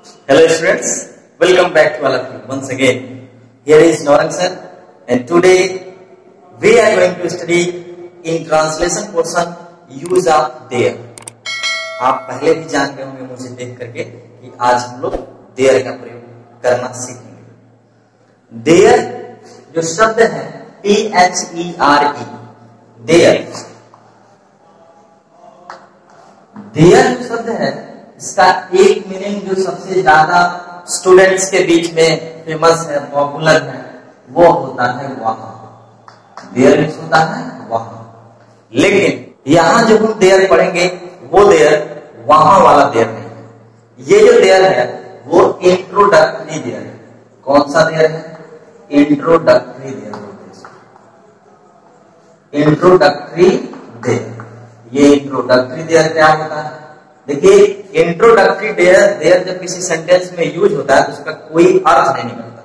Hello students, welcome back to all of you once again. Here is Naurang sir and today we are going to study in translation portion use of there. आप पहले भी जानते होंगे मुझे देख करके कि आज हम लोग there का प्रयोग करना सीखेंगे। there जो शब्द है THERE there जो शब्द है इसका एक मीनिंग जो सबसे ज्यादा स्टूडेंट्स के बीच में फेमस है, पॉपुलर है, वो होता है वहां। देयर मीन्स होता है वहां, लेकिन यहां जो हम देयर पढ़ेंगे वो देयर वहां वाला देयर नहीं है। ये जो देयर है वो इंट्रोडक्टरी देयर है। कौन सा देयर है? इंट्रोडक्टरी देयर बोलते हैं। इंट्रोडक्टरी देयर, ये इंट्रोडक्टरी देयर क्या होता है? देखिए, इंट्रोडक्टरी देयर जब किसी सेंटेंस में यूज होता है तो उसका कोई अर्थ नहीं निकलता,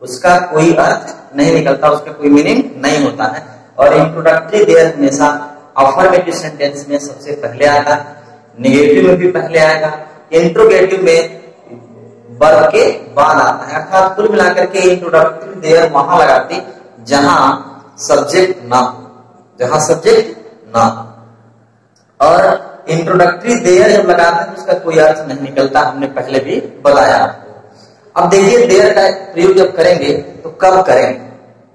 उसका कोई अर्थ नहीं निकलता, उसका कोई मीनिंग नहीं होता है। और इंट्रोडक्टरी देयर हमेशा अफर्मेटिव सेंटेंस में सबसे पहले आता है, नेगेटिव में भी पहले आएगा, इंट्रोगेटिव में वर्ब के बाद आता है। अर्थात कुल मिलाकर के इंट्रोडक्टरी देयर वहां लगाते जहां सब्जेक्ट ना हो, जहां सब्जेक्ट ना हो। और इंट्रोडक्टरी देयर जब लगाते हैं तो उसका कोई अर्थ नहीं निकलता, हमने पहले भी बताया आपको। अब देखिए, देयर का प्रयोग जब करेंगे तो कब करेंगे?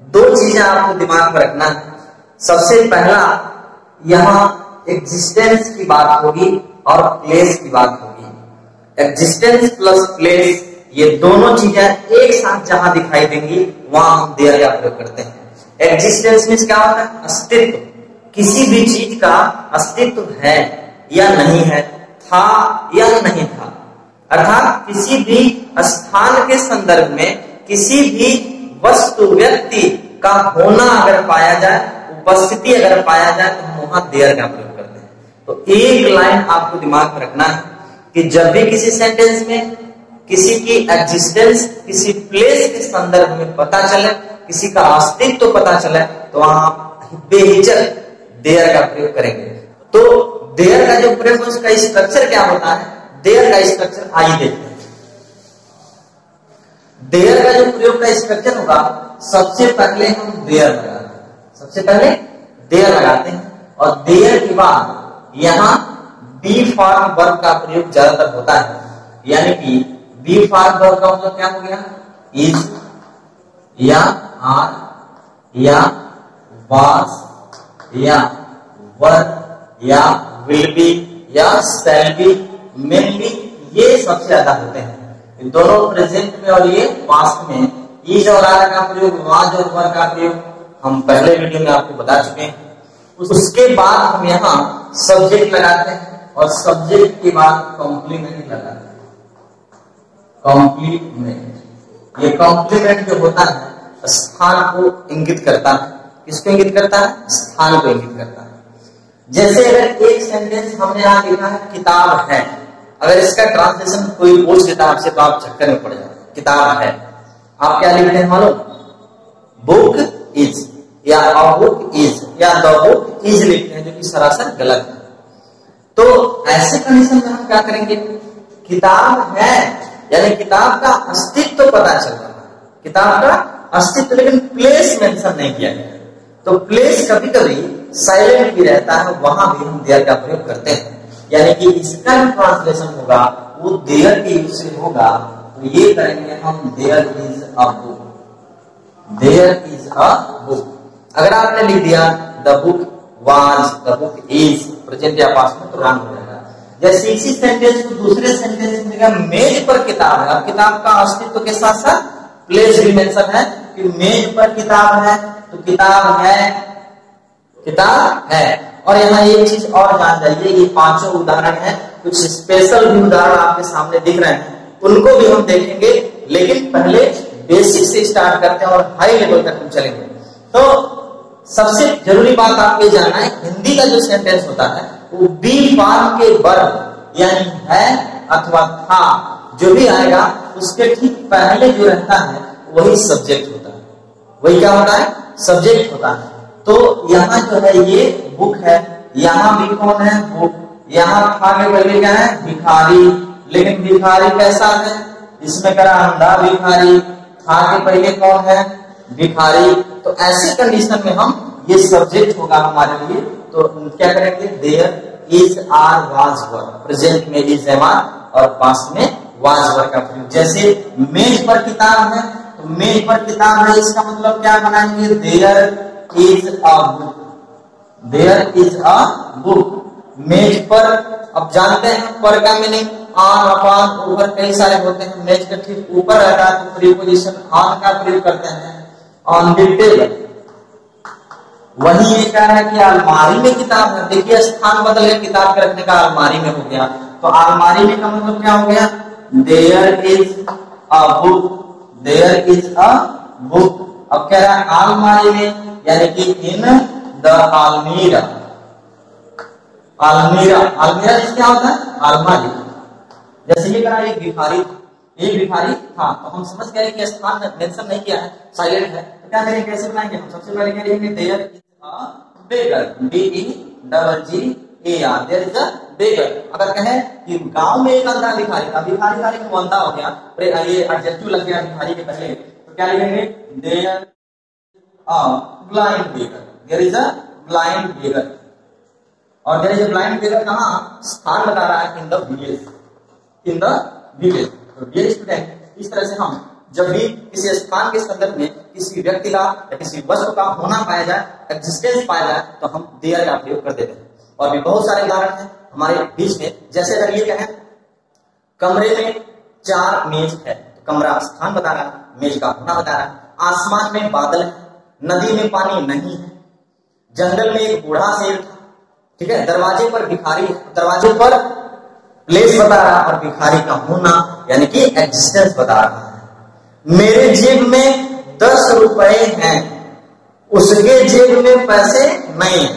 दो चीजें आपको दिमाग में रखना है। सबसे पहला, यहां एग्जिस्टेंस की बात होगी और प्लेस की बात होगी। एग्जिस्टेंस प्लस प्लेस, ये दोनों चीजें एक साथ जहां दिखाई देंगी वहां हम देयर का प्रयोग करते हैं। एग्जिस्टेंस मीन्स क्या होता है? अस्तित्व। किसी भी चीज का अस्तित्व है या नहीं है, था या नहीं था। अर्थात किसी भी स्थान के संदर्भ में किसी भी वस्तु व्यक्ति का होना अगर पाया जाए, उपस्थिति अगर पाया जाए तो हम वहां देयर का प्रयोग करते हैं। तो एक लाइन आपको दिमाग में रखना है कि जब भी किसी सेंटेंस में किसी की एग्जिस्टेंस किसी प्लेस के संदर्भ में पता चले, किसी का अस्तित्व पता चले, तो वहां बेहिचक देयर का प्रयोग करेंगे। तो देयर का जो प्रयोग है उसका स्ट्रक्चर क्या होता है? देयर का स्ट्रक्चर आइए देखते हैं। देयर का जो प्रयोग का स्ट्रक्चर होगा, सबसे पहले हम देयर लगाते हैं, सबसे पहले देयर लगाते हैं और देयर के बाद यहां बी फॉर्म वर्ब का प्रयोग ज्यादातर होता है। यानी कि बी फॉर्म वर्ब का मतलब क्या हो गया? इज या आर या वाज या वर या विल बी या शैल बी, मेन बी, ये सबसे ज्यादा होते हैं। इन दोनों प्रेजेंट में और ये पास्ट में इज और आर का प्रयोग, वाज और वर का प्रयोग हम पहले वीडियो में आपको बता चुके हैं। उसके बाद हम यहाँ सब्जेक्ट लगाते हैं और सब्जेक्ट के बाद कॉम्प्लीमेंट लगाते हैं। कॉम्प्लीमेंट, ये कॉम्प्लीमेंट जो होता है स्थान को इंगित करता है। किसको इंगित करता है? स्थान को इंगित करता है। जैसे अगर एक सेंटेंस हमने यहां लिखा है किताब है, अगर इसका ट्रांसलेशन कोई पूछ देता है आपसे तो आप चक्कर में पड़ जाते। किताब है, आप क्या लिखते हैं मालूम? बुक इज या अ बुक इज या द बुक इज लिखते हैं, जो कि सरासर गलत है। तो ऐसे कंडीशन में हम क्या करेंगे? किताब है यानी किताब का अस्तित्व पता चल रहा है, किताब का अस्तित्व, लेकिन प्लेस मेंशन नहीं किया गया। तो प्लेस कभी कभी साइलेंट भी रहता है, वहां भी हम देयर का प्रयोग करते हैं। यानी कि इसका जो ट्रांसलेशन होगा वो देयर के यूज से होगा। तो ये करेंगे हम there is a book, there is a book. अगर आपने लिख दिया the book was, the book is, present या पास्ट में, तो रॉन्ग हो जाएगा। जैसे इसी सेंटेंस को दूसरे सेंटेंस में देखा, मेज पर किताब है। अब किताब का अस्तित्व के साथ साथ प्लेस भी मेंशन है कि मेज पर किताब है, तो किताब है, किताब है। और यहाँ एक चीज और जान जाइए, ये पांचों उदाहरण हैं, कुछ स्पेशल भी उदाहरण आपके सामने दिख रहे हैं, उनको भी हम देखेंगे, लेकिन पहले बेसिक से स्टार्ट करते हैं और हाई लेवल तक हम चलेंगे। तो सबसे जरूरी बात आपको ये जानना है, हिंदी का जो सेंटेंस होता है वो बी फॉर्म के वर्ब यानी है अथवा था जो भी आएगा उसके ठीक पहले जो रहता है वही सब्जेक्ट होता है। वही क्या होता है? सब्जेक्ट होता है। तो यहाँ जो है ये बुक है, यहाँ भी कौन है? बुक। यहाँ था के पहले क्या है? भिखारी, लेकिन भिखारी कैसा है, इसमें करा अंधा भिखारी, था के पहले कौन है, भिखारी। तो ऐसे कंडीशन में हम ये सब्जेक्ट होगा हमारे लिए, तो क्या करेंगे, there is or was were, present में इज एम आर और पास्ट में वाज वर का प्रयोग। जैसे मेज पर किताब है, तो मेज पर किताब है, इसका मतलब क्या बनाएंगे, there is a book, there is a book. मेज पर, अब जानते हैं पर का मीनिंग ऑन, अपॉन, ओवर कई सारे होते हैं। मेज के ठीक ऊपर रहता है तो प्रीपोजिशन ऑन का प्रयोग करते हैं, ऑन द टेबल। वही ये कह रहा है कि अलमारी में किताब है, देखिए स्थान बदल गया, किताब के रखने का अलमारी में हो गया, तो अलमारी में का मतलब क्या हो गया, there is a book, there is a book. अब कह रहा है अलमारी में, यानी कि इन द अलमीरा, अलमीरा, अलमीरा क्या होता है, अलमारी। जैसे ये करा एक भिखारी था, एक भिखारी था, तो हम समझ गए कि स्थान मेंशन नहीं किया है, साइलेंट है, तो क्या करेंगे, कैसे बनाएंगे, हम सबसे पहले करेंगे there is a beggar, BEGGER, there is a beggar. अगर कहें कि गांव में एक अंधा भिखारी था, भिखारी का एक अंधा हो गया, ये एडजेक्टिव लग गया भिखारी के पहले, तो क्या लिखेंगे, there a blind beggar, there is a blind beggar. और there is a blind beggar कहां, स्थान बता रहा है, in the village, in the village. तो डियर स्टूडेंट, इस तरह से हम जब भी किसी स्थान के संदर्भ में किसी व्यक्ति का या किसी वस्तु का होना पाया जाए, एग्जिस्टेंस पाया जाए, तो हम देयर का प्रयोग कर देते हैं। और भी बहुत सारे उदाहरण हैं हमारे बीच में, जैसे अगर ये कहें कमरे में 4 मेज है, तो कमरा स्थान बता रहा है, मेज का होना बता रहा है। आसमान में बादल है, नदी में पानी नहीं है, जंगल में एक बूढ़ा शेर था, ठीक है, दरवाजे पर भिखारी, दरवाजे पर प्लेस बता रहा है और भिखारी का होना यानी कि एग्जिस्टेंस बता रहा है। मेरे जेब में 10 रुपए हैं, उसके जेब में पैसे नहीं है,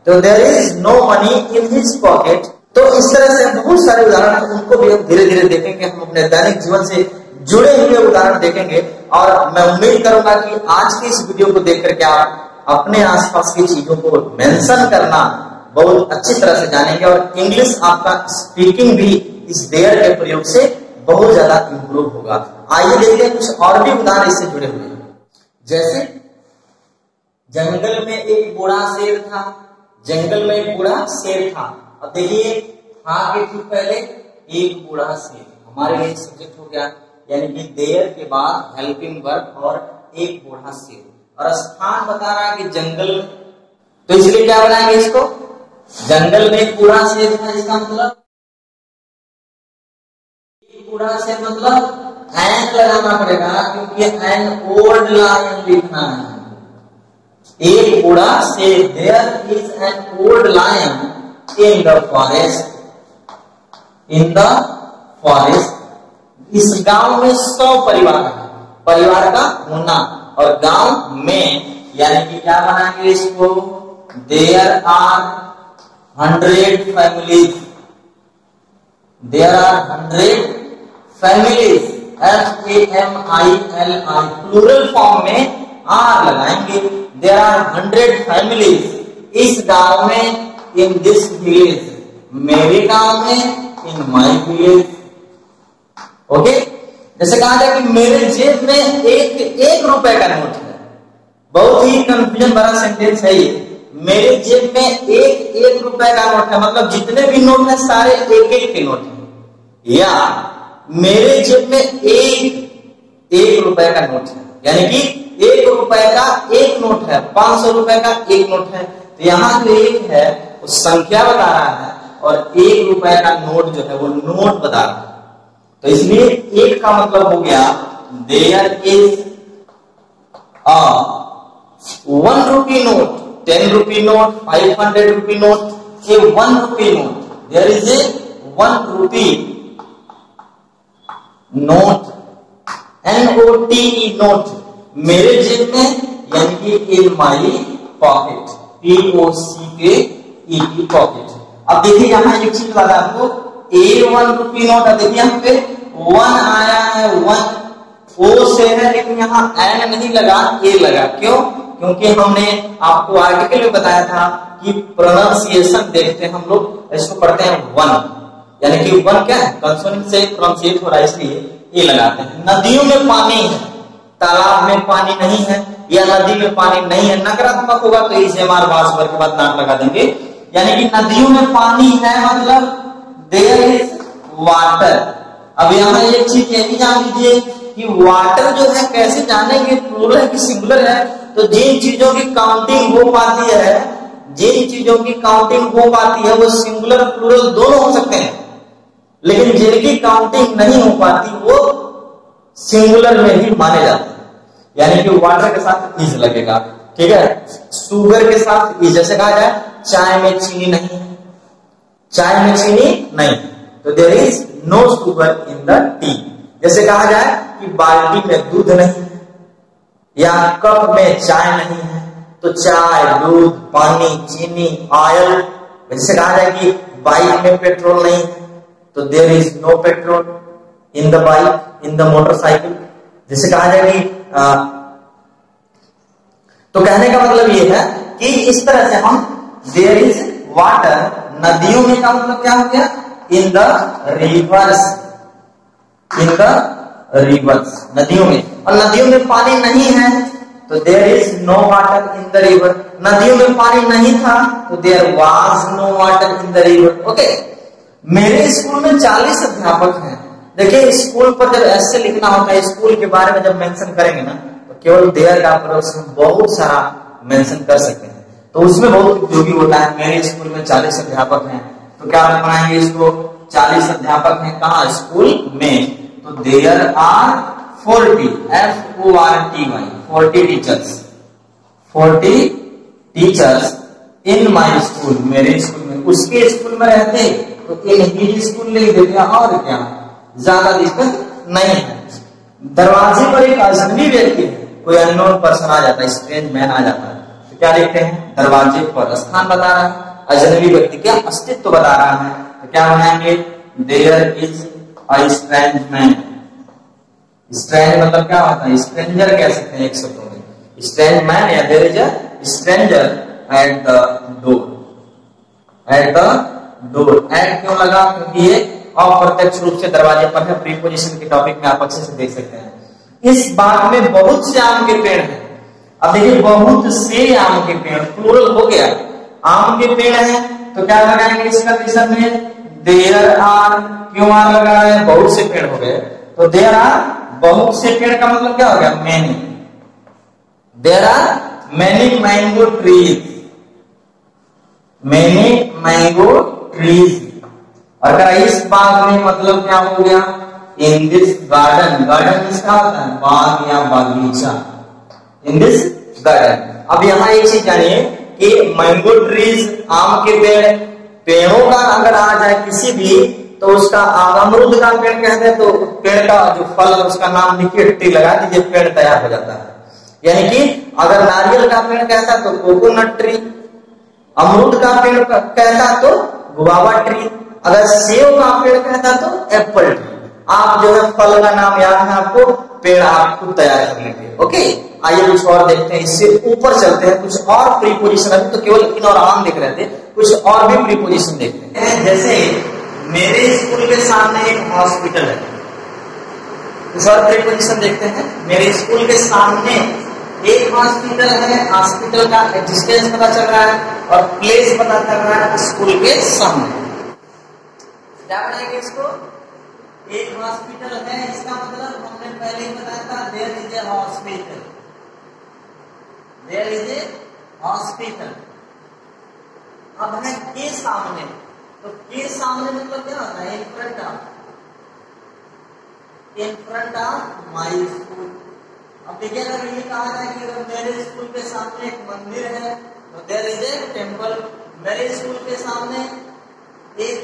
तो there is no money in his pocket. तो इस तरह से बहुत सारे उदाहरण हैं, उनको भी हम धीरे धीरे देखेंगे, हम अपने दैनिक जीवन से जुड़े हुए उदाहरण देखेंगे। और मैं उम्मीद करूंगा कि आज की इस वीडियो को देख करके आप अपने आसपास की चीजों को मेंशन करना बहुत अच्छी तरह से जानेंगे, और इंग्लिश आपका स्पीकिंग भी इस देयर के प्रयोग से बहुत ज्यादा इंप्रूव होगा। आइए देखते हैं कुछ और भी उदाहरण इससे जुड़े हुए हैं। जैसे जंगल में एक बूढ़ा शेर था, जंगल में एक बूढ़ा शेर था। अब देखिए हाँ के ठीक पहले एक बूढ़ा शेर हमारे लिए सब्जेक्ट हो गया, यानी कि देयर के बाद हेल्पिंग वर्ब और एक बूढ़ा शेर, और स्थान बता रहा है कि जंगल, तो इसलिए क्या बनाएंगे इसको, जंगल में एक बूढ़ा शेर था, इसका मतलब एक बूढ़ा शेर मतलब एन लगाना पड़ेगा, क्योंकि एन ओल्ड लायन लिखना है। एक बूढ़ा शेर, there is an old lion in the forest, in the forest. इस गांव में 100 परिवार है, परिवार का होना, और गांव में यानी कि क्या बनाएंगे इसको, there are 100 families, there are 100 families, FAMILI, plural form में आर लगाएंगे, there are 100 families इस गांव में, in this village, मेरे गांव में, in my village। ओके, जैसे कहा जाए कि मेरे जेब में एक रुपए का नोट है, बहुत ही कंफ्यूजन भरा सेंटेंस है ये। मेरे जेब में एक रुपए का नोट है, मतलब जितने भी नोट है सारे एक के नोट है, या मेरे जेब में एक रुपए का नोट है, यानी कि 1 रुपए का एक नोट है, 500 रुपए का एक नोट है। तो यहाँ जो एक है वो संख्या बता रहा है, और 1 रुपए का नोट जो है वो नोट बता रहा है। तो इसलिए एक का मतलब हो गया there is a 1 rupee note, 10 rupee note, 500 rupee note, a 1 rupee note, there is a 1 rupee note, NOTE note, मेरे जेब में, यानी कि in my pocket, POCKET pocket. अब देखिए यहाँ एक चीज बता आपको, A1 रुपी नोट, देखिए यहाँ पे 1 आया है, 1 O से है, लेकिन यहाँ N नहीं लगा, A लगा। क्यों? क्योंकि हमने आपको आर्टिकल में बताया था कि प्रोनाउंसिएशन देखते हैं हम लोग, इसको पढ़ते हैं 1, यानी कि वन क्या है, कंसोनेंट से प्रोनाउंसिएट हो रहा है इसलिए ए लगाते हैं। नदियों में पानी है, तालाब में पानी नहीं है या नदी में पानी नहीं है, नकारात्मक होगा तो इस एमआर वास वर्ग के बाद नाम लगा देंगे। यानी कि नदियों में पानी है मतलब देयर इज वाटर। अब यहाँ एक चीज ये भी जान लीजिए कि वाटर जो है कैसे जानेंगे प्लूरल है कि सिंगुलर है। तो जिन चीजों की काउंटिंग हो पाती है, जिन चीजों की काउंटिंग हो पाती है वो सिंगुलर प्लूरल दोनों हो सकते हैं, लेकिन जिनकी काउंटिंग नहीं हो पाती वो सिंगुलर में ही माने जाते हैं। यानी कि वाटर के साथ इज लगेगा, ठीक है। शुगर के साथ इज, जैसे कहा जाए चाय में चीनी नहीं है, चाय में चीनी नहीं, तो there is no sugar in the tea. जैसे कहा जाए कि बाल्टी में दूध नहीं है या कप में चाय नहीं है, तो चाय, दूध, पानी, चीनी, ऑयल। जैसे कहा जाए कि बाइक में पेट्रोल नहीं है, तो there is no petrol in the bike, in the motorcycle. जैसे कहा जाए कि तो कहने का मतलब ये है कि इस तरह से हम देयर इज वाटर, नदियों में का मतलब क्या हो गया, in the rivers, in the rivers, नदियों में। और नदियों में पानी नहीं है तो there is no water in the river. नदियों में पानी नहीं था तो there was no water in the river. Okay, मेरे स्कूल में 40 अध्यापक हैं। देखिए स्कूल पर जब ऐसे लिखना होता है, स्कूल के बारे में जब मेंशन करेंगे ना, तो केवल देयर का प्रयोग से हम बहुत सारा मेंशन कर सकते हैं, तो उसमें बहुत उपयोगी होता है। मेरे स्कूल में 40 अध्यापक हैं, तो क्या बनाएंगे इसको, 40 अध्यापक हैं कहाँ, स्कूल में, तो there are 40, FORTY, 40 teachers, 40 teachers in my school, मेरे स्कूल में। उसके स्कूल में रहते तो इन ही स्कूल लिख देते, और क्या, ज्यादा दिक्कत नहीं है। दरवाजे पर एक अजनबी व्यक्ति है, कोई अननोन पर्सन आ जाता है, स्ट्रेंज मैन आ जाता है, तो क्या लिखते हैं, दरवाजे पर, स्थान बता रहा है, अजनबी व्यक्ति क्या अस्तित्व बता रहा है, तो क्या बनाएंगे, there is a strange man. Strange मतलब क्या होता है, स्ट्रेंजर कह सकते हैं एक शब्दों में, स्ट्रेंज मैन या there is a stranger at the door, at the door. At क्यों लगा, क्योंकि ये अप्रत्यक्ष रूप से दरवाजे पर है। प्रीपोजिशन के टॉपिक में आप अच्छे से देख सकते हैं। इस बाग में बहुत से आम के पेड़ हैं। अब देखिए बहुत से आम के पेड़, प्लूरल हो गया, आम के पेड़ हैं, तो क्या लगाएंगे इस कंडीशन में, देयर आर, क्यों आर लगा है, बहुत से पेड़ हो गए, तो देयर आर, बहुत से पेड़ का मतलब क्या हो गया, many, there are many mango trees, many mango trees. और अगर इस बाग में मतलब क्या हो गया, इन दिस गार्डन, गार्डन इसका होता है बाग या बागीचा, इन दिस गार्डन। अब यहाँ एक चीज जानिए कि मैंगो ट्रीज, आम के पेड़, पेड़ों का अगर आ जाए किसी भी, तो उसका अमरूद का पेड़ कहते हैं, तो पेड़ का जो फल है उसका नाम लिखिए, ट्री लगा दीजिए, पेड़ तैयार हो जाता है। यानी कि अगर नारियल का पेड़ कहता तो कोकोनट ट्री, अमरूद का पेड़ कहता तो गुआवा ट्री, अगर सेब का पेड़ कहता तो एप्पल ट्री। आप जो है फल का नाम याद है आपको, पेड़ आप खुद तैयार कर लेंगे। ओके, आइए कुछ और देखते हैं, इससे ऊपर चलते हैं, कुछ और प्रीपोजिशन। अभी तो केवल इन और आम देख रहे थे, कुछ और भी प्रीपोजिशन देखते हैं। जैसे मेरे स्कूल के सामने एक हॉस्पिटल है, कुछ और प्रीपोजिशन देखते हैं। मेरे स्कूल के सामने एक हॉस्पिटल है, हॉस्पिटल का एग्जिस्टेंस पता चल रहा है और प्लेस पता चल रहा है स्कूल के सामने। क्या बनाएंगे इसको, एक हॉस्पिटल है, इसका मतलब हमने पहले ही बताया था, there is a hospital, there is a hospital. अब है के सामने, तो के सामने मतलब क्या होता है, in front of, in front of my school. अब देखिए अगर ये कहा जाए कि अगर मेरे स्कूल के सामने एक मंदिर है तो देयर इज ए टेम्पल, मेरे स्कूल के सामने एक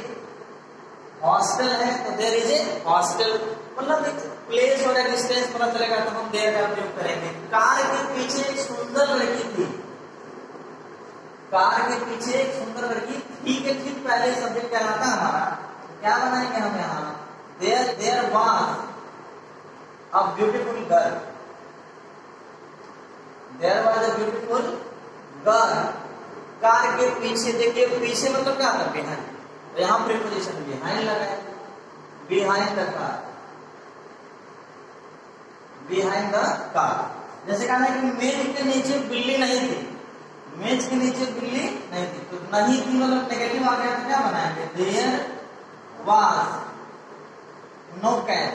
हॉस्टल है तो देयर इज ए हॉस्टल। मतलब एक प्लेस और डिस्टेंस पता चलेगा तो हम देयर का प्रयोग करेंगे। कार के पीछे एक सुंदर लड़की थी, कार के पीछे एक सुंदर लड़की थी के ठीक पहले सब्जेक्ट कहलाता हमारा, क्या बनाएंगे हम यहाँ, there was a beautiful girl, there was a beautiful girl. Car के पीछे, देखिए पीछे मतलब क्या करते हैं, तो यहाँ प्रीपोजिशन बिहाइंड लगाए, behind the car, behind the car. जैसे कहा है कि मेज के नीचे बिल्ली नहीं थी, मेज के नीचे बिल्ली नहीं थी, तो नहीं थी मतलब नेगेटिव आ गया तो क्या बनाएंगे, there was no cat,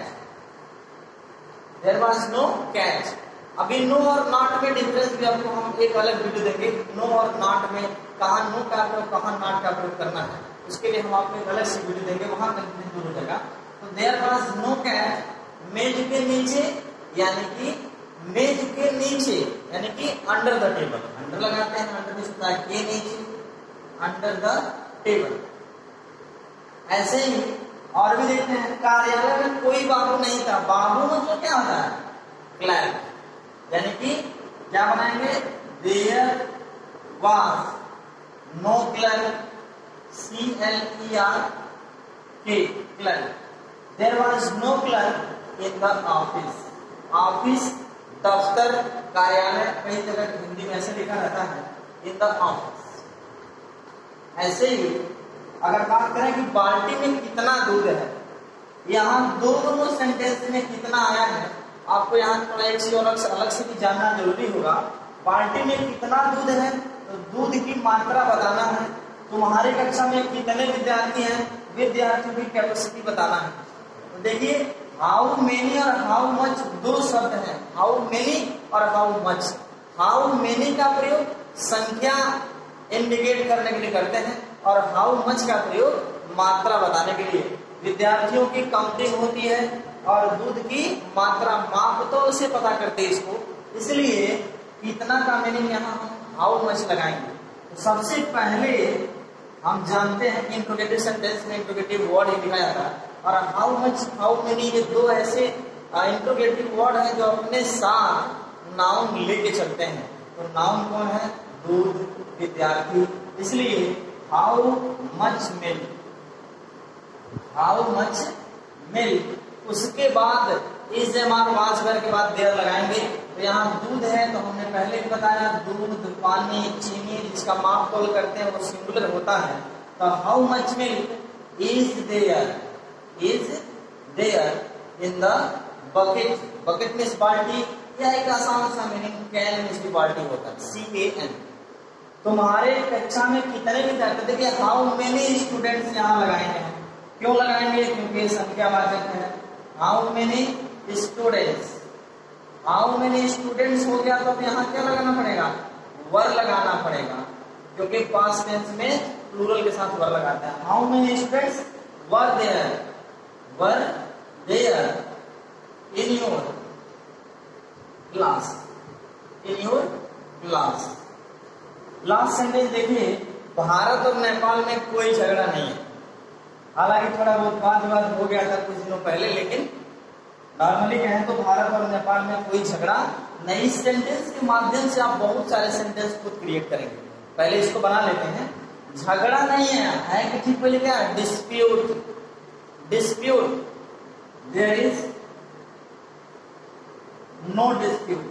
there was no cat. अभी नो और नॉट में डिफरेंस भी आपको हम एक अलग वीडियो देंगे, नो और नॉट में कहाँ नो का प्रयोग कहाँ नॉट का प्रयोग करना है, उसके लिए हम आपको एक अलग से वीडियो देंगे, वहां कंफ्यूजन दूर हो जाएगा। तो देयर वाज नो कैट, मेज के नीचे, यानी कि मेज के नीचे यानी कि अंडर द टेबल, अंडर लगाते हैं, अंडर दिखता के नीचे, अंडर द टेबल। ऐसे ही और भी देखते हैं, कार्यालय में कोई बाबू नहीं था, बाबू मतलब क्या होता है, क्लर्क, यानी कि क्या बनाएंगे, there was no clerk, CLERK, clerk, there was no clerk in the office, office दफ्तर कार्यालय कई जगह हिंदी में ऐसे लिखा रहता है, इन द ऑफिस। ऐसे ही अगर बात करें कि बाल्टी में कितना दूध है, यहाँ दोनों सेंटेंस में कितना आया है, आपको यहाँ थोड़ा एक से अलग से भी जानना जरूरी होगा। बाल्टी में कितना दूध है, तो दूध की मात्रा बताना है। तुम्हारे कक्षा में कितने विद्यार्थी हैं, विद्यार्थियों की कैपेसिटी बताना है। तो देखिए हाउ मेनी और हाउ मच दो शब्द हैं, हाउ मेनी और हाउ मच। हाउ मेनी का प्रयोग संख्या इंडिकेट करने के लिए करते हैं और हाउ मच का प्रयोग मात्रा बताने के लिए। विद्यार्थियों की काउंटिंग होती है और दूध की मात्रा मापतोल से पता करते हैं इसको, इसलिए कितना का मीनिंग यहाँ हम हाउ मच लगाएंगे। तो सबसे पहले हम जानते हैं कि इंट्रोगेटिव सेंटेंस में इंट्रोगेटिव वर्ड ही लिखा जाता है, और हाउ मच हाउ मेनी ये दो ऐसे इंट्रोगेटिव वर्ड हैं जो अपने साथ नाउन लेके चलते हैं। तो नाउन कौन है, दूध, विद्यार्थी, इसलिए how much milk, how much milk. उसके बाद इस जमार वाजगर के बाद देर लगाएंगे। तो यहाँ दूध है तो हमने पहले भी बताया, दूध, पानी, चीनी जिसका माप तोल करते हैं वो सिंगुलर होता है। तो how much milk is there, is there in the bucket, bucket means बाल्टी, या एक आसान सा मीनिंग कैन मीन्स बाल्टी होता है, CAN। तुम्हारे कक्षा में कितने विद्यार्थी, देखिए हाउ मेनी स्टूडेंट्स यहाँ लगाएंगे, क्यों लगाएंगे, क्योंकि संख्यावाचक है। How many students, how many students हो गया तो अब यहाँ क्या लगाना पड़ेगा, वर लगाना पड़ेगा, क्योंकि पास्ट टेंस में प्लूरल के साथ वर लगाते हैं। How many students were there, were there in your class, in your class. Last sentence देखिए, भारत और नेपाल में कोई झगड़ा नहीं है। हालांकि थोड़ा बहुत वाद विवाद हो गया था कुछ दिनों पहले, लेकिन नॉर्मली कहें तो भारत और नेपाल में कोई झगड़ा नहीं। इस सेंटेंस के माध्यम से आप बहुत सारे सेंटेंस खुद क्रिएट करेंगे। पहले इसको बना लेते हैं, झगड़ा नहीं है कि ठीक पहले क्या, dispute, dispute, there is no dispute,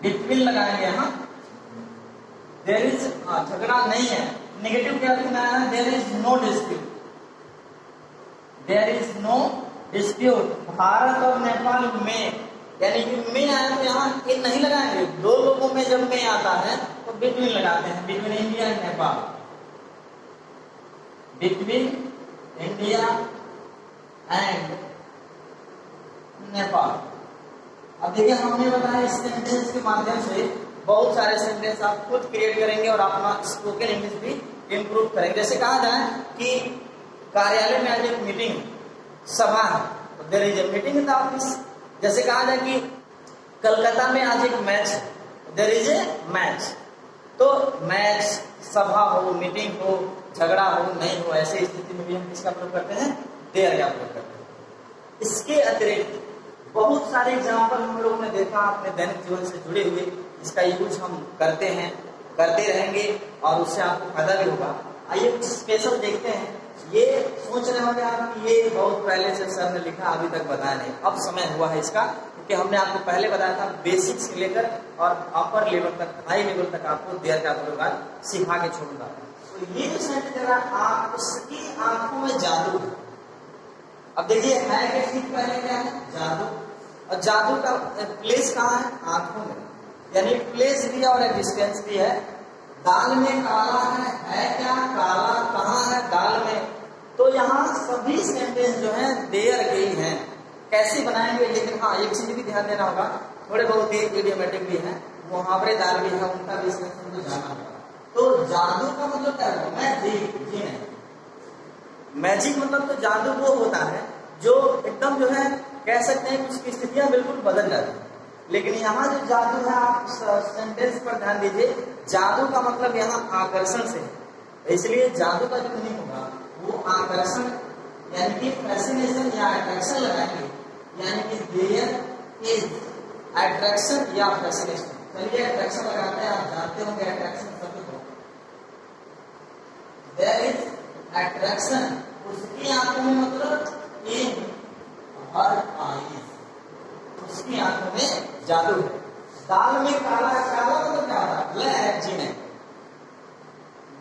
between लगाएंगे यहाँ, देयर इज झगड़ा नहीं है। नेगेटिव क्या लिखना है, there is no dispute, there is no dispute. भारत और नेपाल में, यानी कि में आया तो यहाँ इन नहीं लगाएंगे, दो लोगों में जब में आता है तो बिटवीन लगाते हैं, between India and Nepal, between India and Nepal. अब देखिए हमने बताया इस सेंटेंस के माध्यम से बहुत सारे सेंटेंस आप खुद क्रिएट करेंगे और अपना स्पोकन इंग्लिश भी इम्प्रूव करेंगे। जैसे कहा जाए कि कार्यालय में आज एक मीटिंग, सभा है, तो there is a meeting in the office. जैसे कहा जाए कि कलकत्ता में आज एक मैच है, देयर इज ए मैच। तो मैच, सभा हो, मीटिंग हो, झगड़ा हो, नहीं हो, ऐसे स्थिति में भी हम किसका प्रयोग करते हैं, देयर का प्रयोग करते हैं। इसके अतिरिक्त बहुत सारे एग्जाम्पल हम लोगों ने देखा अपने दैनिक जीवन से जुड़े हुए, इसका यूज हम करते हैं, करते रहेंगे और उससे आपको फायदा भी होगा। आइए कुछ स्पेशल देखते हैं। ये सोच रहे होंगे आप कि ये बहुत पहले से सर ने लिखा, अभी तक बताया नहीं। अब समय हुआ है इसका, क्योंकि हमने आपको पहले बताया था बेसिक से लेकर और अपर लेवल तक, हाई लेवल तक आपको देयर का प्रयोग सिखा के छोड़ूंगा। तो ये जो सेंटेंस है आप उसकी आंखों में जादू है। अब देखिए है कि ठीक पहले क्या है जादू, और जादू का प्लेस कहाँ है आंखों में, यानी प्लेस भी है और डिस्टेंस भी है। दाल में काला है क्या काला कहाँ है दाल में, तो यहाँ सभी सेंटेंस जो है देयर के ही हैं। कैसे बनाएंगे, लेकिन हाँ एक चीज भी ध्यान देना होगा, थोड़े बहुत ही इडियोमेटिक भी हैं, मुहावरेदार भी है, उनका भी इसमें समझ जाना होगा। तो जादू का मतलब क्या है, मैजिक, जी नहीं। मैजिक मतलब तो जादू वो होता है जो एकदम जो है कह सकते हैं उसकी स्थितियां बिल्कुल बदल जाती है। लेकिन यहाँ जो जादू है, आप सेंटेंस पर ध्यान दीजिए, जादू का मतलब यहाँ आकर्षण से है, इसलिए जादू का जो मीनिंग होगा वो आकर्षण यानी कि फैसिनेशन या अट्रैक्शन लगाएंगे, यानी कि देयर इज अट्रैक्शन या फैसिनेशन। चलिए अट्रैक्शन लगाते हैं, आप जानते होंगे अट्रैक्शन शब्द को। देयर इज अट्रैक्शन, उसकी आंखों में मतलब इन हर आईज, उसकी आंखों में जादू है। दाल में काला, काला मतलब क्या होता है ब्लैक, जी नहीं।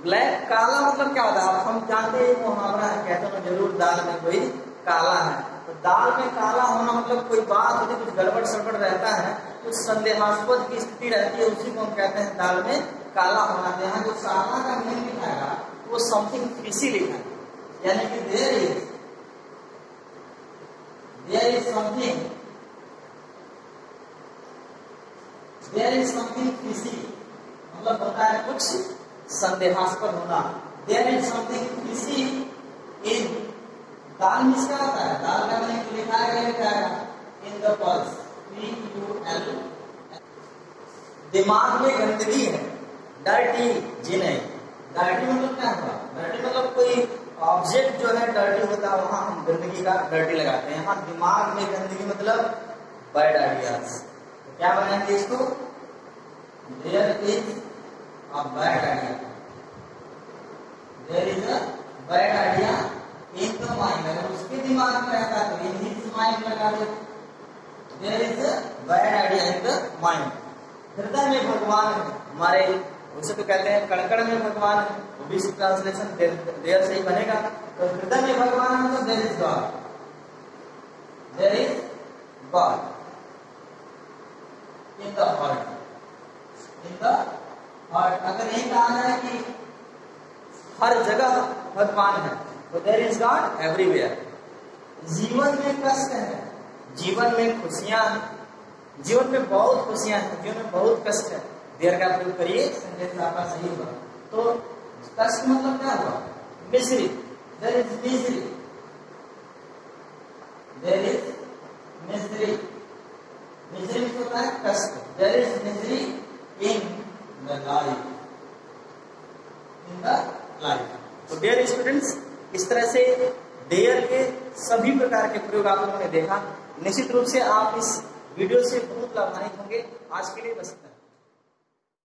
ब्लैक काला मतलब क्या होता है, हम जानते हैं मुहावरा है, कहते हैं जरूर दाल में कोई काला है। तो दाल में काला होना मतलब कोई बात होती, कुछ गड़बड़ सड़बड़ रहता है, कुछ संदेहास्पद की स्थिति रहती है, उसी को हम कहते हैं दाल में काला होना। यहाँ जो काला का मीनिंग लिखा है वो समथिंग फिशी लिखा है, यानी कि देयर इज समथिंग फिशी, मतलब होता है कुछ संदेहास्पद होना। देयर इज समथिंग फिशी इन, दाल में क्या होता है, दाल का मीनिंग लिखा है इन द पल्स, PUL। दिमाग में गंदगी है, डर्टी, जी नहीं। डर्टी मतलब क्या हुआ, डर्टी मतलब कोई ऑब्जेक्ट जो है डर्टी होता है, वहां हम गंदगी का डर्टी लगाते हैं। यहाँ दिमाग में गंदगी मतलब बैड आइडियाज, तो क्या बनाएंगे इसको, there is a bad idea, there is a bad idea in the mind, अगर उसके दिमाग में रहता है तो in his mind लगा दो, there is a bad idea in the mind। हृदय में भगवान है हमारे, उसे तो कहते हैं कड़कड़ में भगवान है, वो भी ट्रांसलेशन देयर से ही बनेगा। तो हृदय में भगवान है तो there is God, there is God in the heart, in the और अगर यही कहना है कि हर जगह भगवान है तो देयर इज गॉड एवरीवेयर। जीवन में कष्ट है, जीवन में खुशियां हैं, जीवन में बहुत खुशियां हैं, जीवन में बहुत कष्ट है, देयर का प्रयोग करिए, सेंटेंस आपका सही होगा। तो कष्ट मतलब क्या हुआ, misery, there is misery, there is misery, misery होता है कष्ट, there is misery in the life, in the life। तो डियर स्टूडेंट्स, इस तरह से डेयर के सभी प्रकार के प्रयोग आप लोगों ने देखा। निश्चित रूप से आप इस वीडियो से बहुत लाभान्वित होंगे। आज के लिए बस इतना।